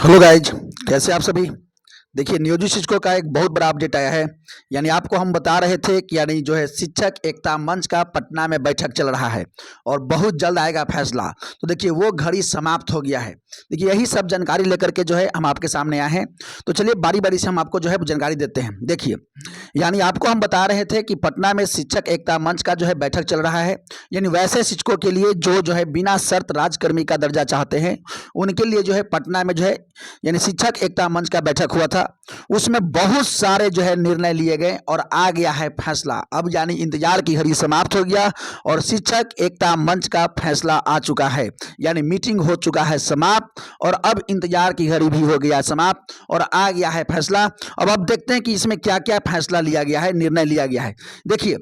Hello guys, कैसे आप सभी। देखिए, नियोजित शिक्षकों का एक बहुत बड़ा अपडेट आया है। यानी आपको हम बता रहे थे कि यानी जो है शिक्षक एकता मंच का पटना में बैठक चल रहा है और बहुत जल्द आएगा फैसला। तो देखिए वो घड़ी समाप्त हो गया है। देखिए यही सब जानकारी लेकर के जो है हम आपके सामने आए हैं। तो चलिए बारी बारी से हम आपको जो है जानकारी देते हैं। देखिए, यानी आपको हम बता रहे थे कि पटना में शिक्षक एकता मंच का जो है बैठक चल रहा है। यानी वैसे शिक्षकों के लिए जो है बिना शर्त राजकर्मी का दर्जा चाहते हैं, उनके लिए जो है पटना में जो है यानी शिक्षक एकता मंच का बैठक हुआ था। उसमें बहुत सारे जो है निर्णय लिए गए और आ गया है फैसला। अब यानी इंतजार की घड़ी समाप्त हो गया और शिक्षक एकता मंच का फैसला आ चुका है। यानी मीटिंग हो चुका है समाप्त और अब इंतजार की घड़ी भी हो गया समाप्त और आ गया है फैसला। अब देखते हैं कि इसमें क्या क्या फैसला लिया गया है, निर्णय लिया गया है। देखिए,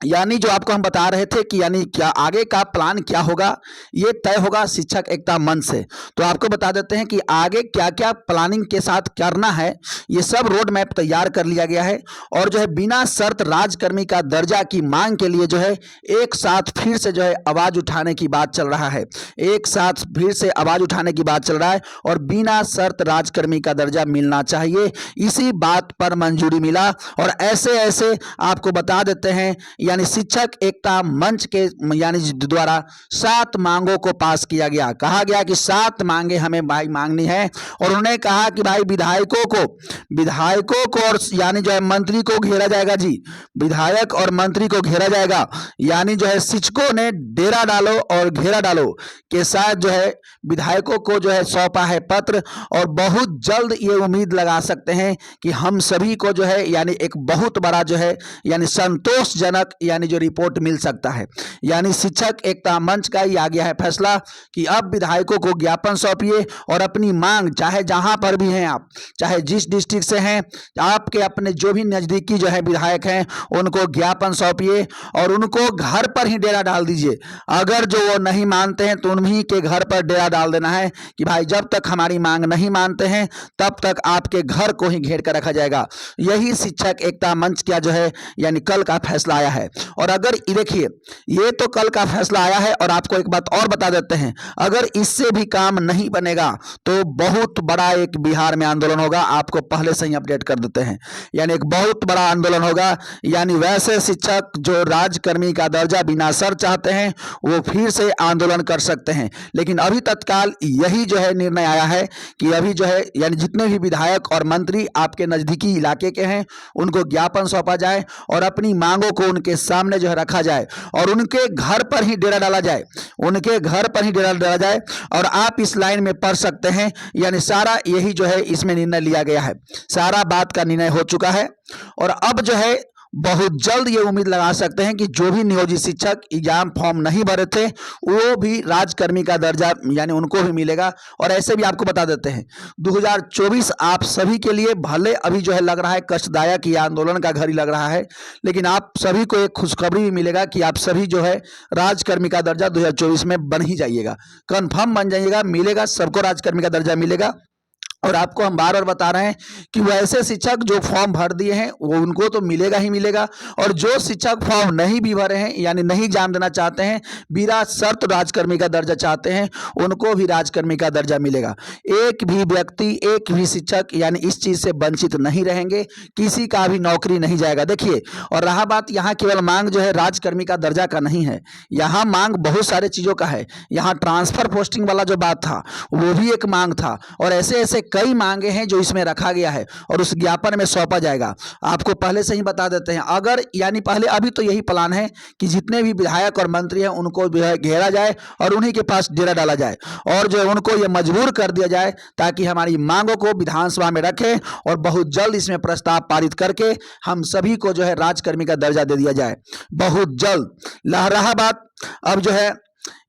यानी जो आपको हम बता रहे थे कि यानी क्या आगे का प्लान क्या होगा, ये तय होगा शिक्षक एकता मंच से। तो आपको बता देते हैं कि आगे क्या क्या प्लानिंग के साथ करना है, ये सब रोड मैप तैयार कर लिया गया है। और जो है बिना शर्त राजकर्मी का दर्जा की मांग के लिए जो है एक साथ फिर से जो है आवाज उठाने की बात चल रहा है। एक साथ फिर से आवाज उठाने की बात चल रहा है और बिना शर्त राजकर्मी का दर्जा मिलना चाहिए, इसी बात पर मंजूरी मिला। और ऐसे ऐसे आपको बता देते हैं, यानी शिक्षक एकता मंच के यानी द्वारा 7 मांगों को पास किया गया। कहा गया कि 7 मांगे हमें भाई मांगनी है। और उन्होंने कहा कि भाई विधायकों को और यानी जो है मंत्री को घेरा जाएगा जी, विधायक और मंत्री को घेरा जाएगा। यानी जो है शिक्षकों ने डेरा डालो और घेरा डालो के साथ जो है विधायकों को जो है सौंपा है पत्र। और बहुत जल्द ये उम्मीद लगा सकते हैं कि हम सभी को जो है यानी एक बहुत बड़ा जो है यानी संतोषजनक यानी जो रिपोर्ट मिल सकता है। यानी शिक्षक एकता मंच का ही आ गया है फैसला कि अब विधायकों को ज्ञापन सौंपिए और अपनी मांग, चाहे जहां पर भी हैं आप, चाहे जिस डिस्ट्रिक्ट से हैं, आपके अपने जो भी नजदीकी जो है विधायक हैं, उनको ज्ञापन सौंपिए और उनको घर पर ही डेरा डाल दीजिए। अगर जो वो नहीं मानते हैं तो उन्हीं के घर पर डेरा डाल देना है कि भाई जब तक हमारी मांग नहीं मानते हैं तब तक आपके घर को ही घेर कर रखा जाएगा। यही शिक्षक एकता मंच का जो है यानी कल का फैसला आया है। और अगर देखिए, ये तो कल का फैसला आया है और आपको एक बात और बता देते हैं, अगर इससे भी काम नहीं बनेगा तो बहुत बड़ा एक बिहार में आंदोलन होगा। आपको पहले से ही अपडेट कर देते हैं, यानी एक बहुत बड़ा आंदोलन होगा। यानी वैसे शिक्षक जो राजकर्मी का दर्जा बिना शर्त चाहते हैं वो फिर से आंदोलन कर सकते हैं। लेकिन अभी तत्काल यही जो है निर्णय आया है कि अभी जो है यानी जितने भी विधायक और मंत्री आपके नजदीकी इलाके के हैं उनको ज्ञापन सौंपा जाए और अपनी मांगों को उनके सामने जो है रखा जाए और उनके घर पर ही डेरा डाला जाए, उनके घर पर ही डेरा डाला जाए। और आप इस लाइन में पढ़ सकते हैं, यानी सारा यही जो है इसमें निर्णय लिया गया है। सारा बात का निर्णय हो चुका है और अब जो है बहुत जल्द ये उम्मीद लगा सकते हैं कि जो भी नियोजित शिक्षक एग्जाम फॉर्म नहीं भरे थे वो भी राजकर्मी का दर्जा यानी उनको भी मिलेगा। और ऐसे भी आपको बता देते हैं 2024 आप सभी के लिए भले अभी जो है लग रहा है कष्टदायक, ये आंदोलन का घड़ी लग रहा है, लेकिन आप सभी को एक खुशखबरी भी मिलेगा कि आप सभी जो है राजकर्मी का दर्जा 2024 में बन ही जाइएगा, कन्फर्म बन जाइएगा, मिलेगा सबको राजकर्मी का दर्जा मिलेगा। और आपको हम बार बार बता रहे हैं कि वैसे शिक्षक जो फॉर्म भर दिए हैं वो उनको तो मिलेगा ही मिलेगा। और जो शिक्षक फॉर्म नहीं भी भरे हैं यानी नहीं एग्जाम देना चाहते हैं, बिना शर्त राजकर्मी का दर्जा चाहते हैं, उनको भी राजकर्मी का दर्जा मिलेगा। एक भी व्यक्ति, एक भी शिक्षक यानी इस चीज से वंचित नहीं रहेंगे, किसी का भी नौकरी नहीं जाएगा। देखिए, और रहा बात यहाँ केवल मांग जो है राजकर्मी का दर्जा का नहीं है, यहाँ मांग बहुत सारे चीजों का है। यहाँ ट्रांसफर पोस्टिंग वाला जो बात था वो भी एक मांग था और ऐसे ऐसे कई मांगे हैं जो इसमें रखा गया है और उस ज्ञापन में सौंपा जाएगा। आपको पहले से ही बता देते हैं, अगर यानी पहले अभी तो यही प्लान है कि जितने भी विधायक और मंत्री हैं उनको घेरा जाए और उन्हीं के पास डेरा डाला जाए और जो है उनको ये मजबूर कर दिया जाए ताकि हमारी मांगों को विधानसभा में रखें और बहुत जल्द इसमें प्रस्ताव पारित करके हम सभी को जो है राजकर्मी का दर्जा दे दिया जाए बहुत जल्द। रहा बात अब जो है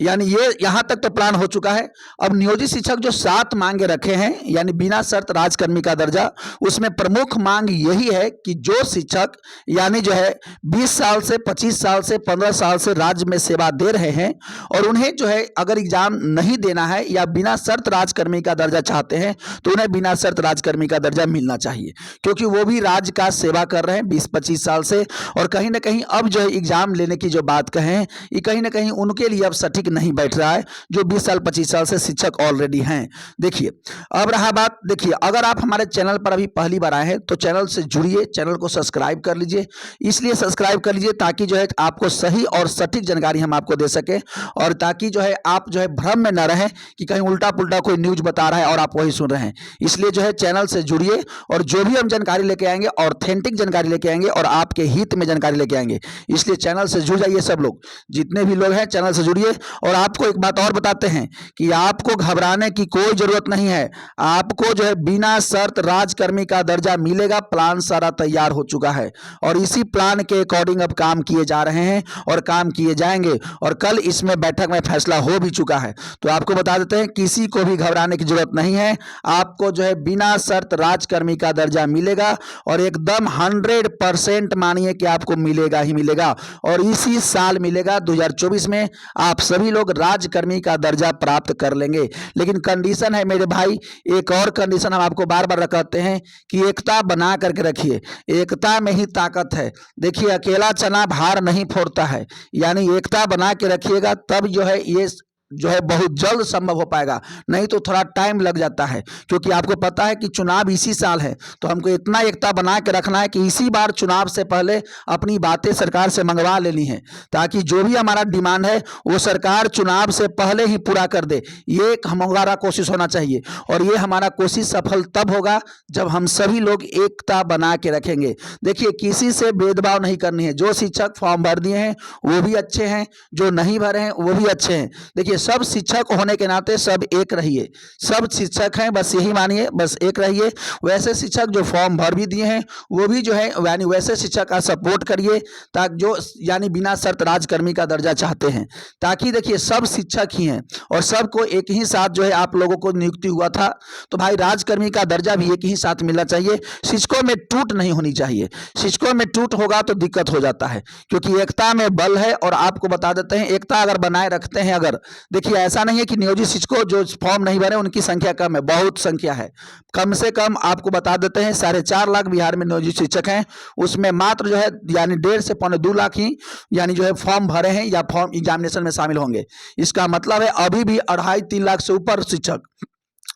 यानी ये यहां तक तो प्लान हो चुका है। अब नियोजित शिक्षक जो 7 मांगे रखे हैं यानी बिना शर्त राजकर्मी का दर्जा, उसमें प्रमुख मांग यही है कि जो शिक्षक यानी जो है 20 साल से 25 साल से 15 साल से राज्य में सेवा दे रहे हैं और उन्हें जो है अगर एग्जाम नहीं देना है या बिना शर्त राजकर्मी का दर्जा चाहते हैं तो उन्हें बिना शर्त राजकर्मी का दर्जा मिलना चाहिए, क्योंकि वो भी राज्य का सेवा कर रहे हैं 20-25 साल से। और कहीं ना कहीं अब जो है एग्जाम लेने की जो बात कहें, ये कहीं ना कहीं उनके लिए अब सटीक नहीं बैठ रहा है, जो 20 साल 25 साल से शिक्षक ऑलरेडी हैं। देखिए, अब रहा बात, देखिए अगर आप हमारे चैनल पर अभी पहली बार आए हैं तो चैनल से जुड़िए, चैनल को सब्सक्राइब कर लीजिए। इसलिए सब्सक्राइब कर लीजिए ताकि जो है आपको सही और सटीक जानकारी हम आपको दे सके, और ताकि जो है आप जो है भ्रम में न रहें कि कहीं उल्टा पुल्टा कोई न्यूज बता रहा है और आप वही सुन रहे हैं। इसलिए जो है चैनल से जुड़िए, और जो भी हम जानकारी लेके आएंगे ऑथेंटिक जानकारी लेके आएंगे और आपके हित में जानकारी लेके आएंगे। इसलिए चैनल से जुड़ जाइए, सब लोग जितने भी लोग हैं चैनल से जुड़िए। और आपको एक बात और बताते हैं कि आपको घबराने की कोई जरूरत नहीं है। आपको जो है बिना शर्त राजकर्मी का दर्जा मिलेगा। प्लान सारा तैयार हो चुका है और इसी प्लान के अकॉर्डिंग अब काम किए जा रहे हैं और काम किए जाएंगे, और कल इसमें बैठक में फैसला हो भी चुका है। तो आपको बता देते हैं, किसी को भी घबराने की जरूरत नहीं है। आपको जो है बिना शर्त राजकर्मी का दर्जा मिलेगा, और एकदम 100% मानिए कि आपको मिलेगा ही मिलेगा, और इसी साल मिलेगा 2024 में आप सभी लोग राजकर्मी का दर्जा प्राप्त कर लेंगे। लेकिन कंडीशन है मेरे भाई, एक और कंडीशन हम आपको बार बार कहते हैं कि एकता बना करके रखिए। एकता में ही ताकत है। देखिए, अकेला चना भार नहीं फोड़ता है, यानी एकता बना के रखिएगा, तब जो है ये जो है बहुत जल्द संभव हो पाएगा, नहीं तो थोड़ा टाइम लग जाता है। क्योंकि आपको पता है कि चुनाव इसी साल है, तो हमको इतना एकता बना के रखना है कि इसी बार चुनाव से पहले अपनी बातें सरकार से मंगवा लेनी है, ताकि जो भी हमारा डिमांड है वो सरकार चुनाव से पहले ही पूरा कर दे। ये हमारा कोशिश होना चाहिए, और ये हमारा कोशिश सफल तब होगा जब हम सभी लोग एकता बना के रखेंगे। देखिए, किसी से भेदभाव नहीं करनी है। जो शिक्षक फॉर्म भर दिए हैं वो भी अच्छे हैं, जो नहीं भरे हैं वो भी अच्छे हैं। देखिए, सब शिक्षक होने के नाते सब एक रहिए। सब शिक्षक हैं, बस यही मानिए, बस एक रहिए। वैसे शिक्षक जो फॉर्म भर भी दिए हैं वो भी जो है यानी वैसे शिक्षक का सपोर्ट करिए, ताकि जो यानी बिना शर्त राजकर्मी का दर्जा चाहते हैं, ताकि देखिए सब शिक्षक ही हैं और सबको एक ही साथ जो है आप लोगों को नियुक्ति हुआ था, तो भाई राजकर्मी का दर्जा भी एक ही साथ मिलना चाहिए। शिक्षकों में टूट नहीं होनी चाहिए। शिक्षकों में टूट होगा तो दिक्कत हो जाता है, क्योंकि एकता में बल है। और आपको बता देते हैं, एकता अगर बनाए रखते हैं, अगर देखिए ऐसा नहीं है कि नियोजित शिक्षकों जो फॉर्म नहीं भरे उनकी संख्या कम है, बहुत संख्या है। कम से कम आपको बता देते हैं 4.5 लाख बिहार में नियोजित शिक्षक हैं, उसमें मात्र जो है यानी 1.5 से 2.25 लाख ही यानी जो है फॉर्म भरे हैं या फॉर्म एग्जामिनेशन में शामिल होंगे। इसका मतलब है अभी भी 2.5-3 लाख से ऊपर शिक्षक,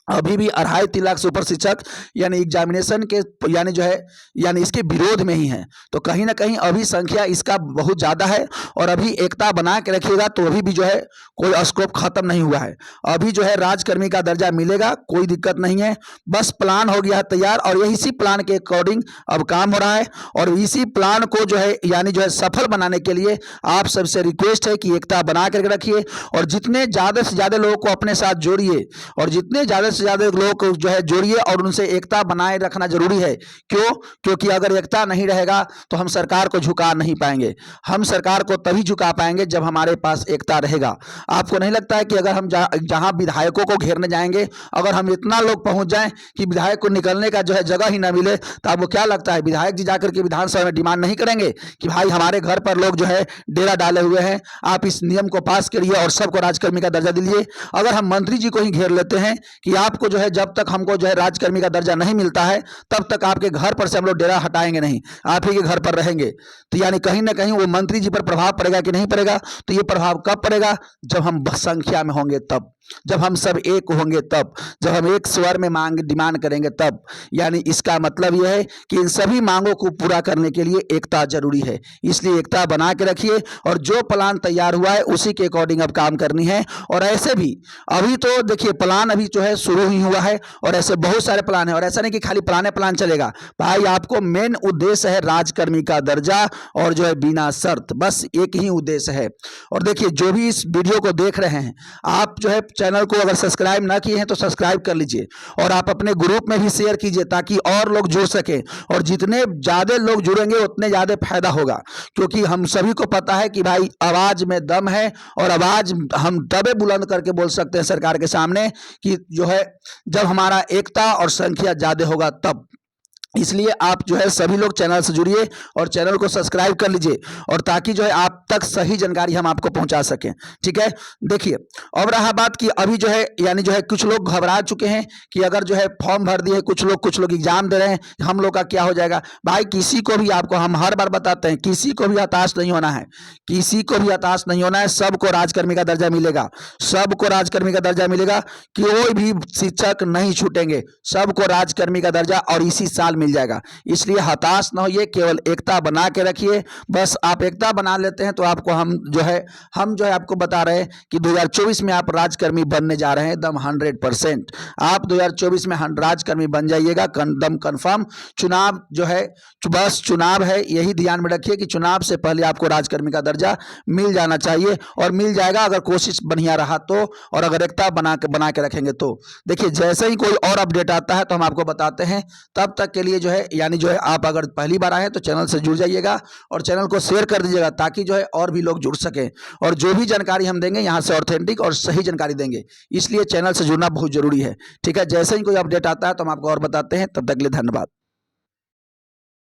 अभी भी 2.5-3 लाख से ऊपर शिक्षक यानी एग्जामिनेशन के यानी जो है यानी इसके विरोध में ही हैं। तो कहीं ना कहीं अभी संख्या इसका बहुत ज़्यादा है, और अभी एकता बना के रखिएगा तो अभी भी जो है कोई स्कोप खत्म नहीं हुआ है। अभी जो है राजकर्मी का दर्जा मिलेगा, कोई दिक्कत नहीं है। बस प्लान हो गया है तैयार, और यही इसी प्लान के अकॉर्डिंग अब काम हो रहा है। और इसी प्लान को जो है यानी जो है सफल बनाने के लिए आप सबसे रिक्वेस्ट है कि एकता बना करके रखिए, और जितने ज़्यादा से ज़्यादा लोगों को अपने साथ जोड़िए, और जितने ज़्यादा से ज़्यादा लोगों को जो है जोड़िए, और उनसे एकता बनाए रखना जरूरी है। क्यों? क्योंकि अगर एकता नहीं रहेगा तो हम सरकार को झुका नहीं पाएंगे। हम सरकार को तभी झुका पाएंगे जब हमारे पास एकता रहेगा। आपको नहीं लगता है कि अगर हम जहां विधायकों को घेरने जाएंगे, अगर हम इतना लोग पहुंच जाएं कि विधायक को निकलने का जो है जगह ही ना मिले, तो आपको क्या लगता है विधायक जी जाकर के विधानसभा में डिमांड नहीं करेंगे कि भाई हमारे घर पर लोग जो है डेरा डाले हुए हैं, आप इस नियम को पास करिए और सबको राजकर्मी का दर्जा दीजिए। अगर हम मंत्री जी को ही घेर लेते हैं कि आपको जो है जब तक हमको जो है राजकर्मी का दर्जा नहीं मिलता है तब तक आपके घर पर से हम लोग डेरा हटाएंगे नहीं, आप ही के घर पर रहेंगे, तो यानी कहीं ना कहीं वो मंत्री जी पर प्रभाव पड़ेगा कि नहीं पड़ेगा? तो ये प्रभाव कब पड़ेगा? जब हम संख्या में होंगे तब, जब हम सब एक होंगे तब, जब हम एक स्वर में मांग डिमांड करेंगे तब। यानी इसका मतलब यह है कि इन सभी मांगों को पूरा करने के लिए एकता जरूरी है। इसलिए एकता बना के रखिए, और जो प्लान तैयार हुआ है उसी के अकॉर्डिंग अब काम करनी है। और ऐसे भी अभी तो देखिए प्लान अभी जो है शुरू ही हुआ है, और ऐसे बहुत सारे प्लान है, और ऐसा नहीं कि खाली प्लान चलेगा भाई। आपको मेन उद्देश्य है राजकर्मी का दर्जा, और जो है बिना शर्त, बस एक ही उद्देश्य है। और देखिए जो भी इस वीडियो को देख रहे हैं, आप जो है चैनल को अगर सब्सक्राइब ना किए हैं तो सब्सक्राइब कर लीजिए, और आप अपने ग्रुप में भी शेयर कीजिए ताकि और लोग जुड़ सके। और जितने ज़्यादा लोग जुड़ेंगे उतने ज़्यादा फायदा होगा, क्योंकि हम सभी को पता है कि भाई आवाज़ में दम है, और आवाज़ हम तबे बुलंद करके बोल सकते हैं सरकार के सामने कि जो है जब हमारा एकता और संख्या ज़्यादा होगा तब। इसलिए आप जो है सभी लोग चैनल से जुड़िए और चैनल को सब्सक्राइब कर लीजिए, और ताकि जो है आप तक सही जानकारी हम आपको पहुंचा सकें। ठीक है, देखिए अब रहा बात कि अभी जो है यानी जो है कुछ लोग घबरा चुके हैं कि अगर जो है फॉर्म भर दिए, कुछ लोग एग्जाम दे रहे हैं, हम लोग का क्या हो जाएगा। भाई किसी को भी, आपको हम हर बार बताते हैं, किसी को भी हताश नहीं होना है, किसी को भी हताश नहीं होना है। सबको राजकर्मी का दर्जा मिलेगा, सबको राजकर्मी का दर्जा मिलेगा, कोई भी शिक्षक नहीं छूटेंगे, सबको राजकर्मी का दर्जा और इसी साल मिल जाएगा। इसलिए हताश न होइए, केवल एकता बना के रखिए। बस आप एकता बना लेते हैं तो आपको हम जो है आपको बता रहे हैं कि 2024 में आप राजकर्मी बनने जा रहे हैं एकदम 100%। आप 2024 में राजकर्मी बन जाइएगा, एकदम कन्फर्म। चुनाव जो है, बस चुनाव है, यही ध्यान में रखिए कि चुनाव से पहले आपको राजकर्मी का दर्जा मिल जाना चाहिए, और मिल जाएगा अगर कोशिश बढ़िया रहा तो, और अगर एकता बना के रखेंगे तो। देखिए जैसे ही कोई और अपडेट आता है तो हम आपको बताते हैं। तब तक के लिए जो है यानी जो है आप अगर पहली बार आए तो चैनल से जुड़ जाइएगा और चैनल को शेयर कर दीजिएगा, ताकि जो है और भी लोग जुड़ सकें, और जो भी जानकारी हम देंगे यहाँ से ऑथेंटिक और सही जानकारी देंगे। इसलिए चैनल से जुड़ना बहुत जरूरी है। ठीक है, जैसे ही कोई अपडेट आता है तो हम आपको और बताते हैं। तब तक के लिए धन्यवाद।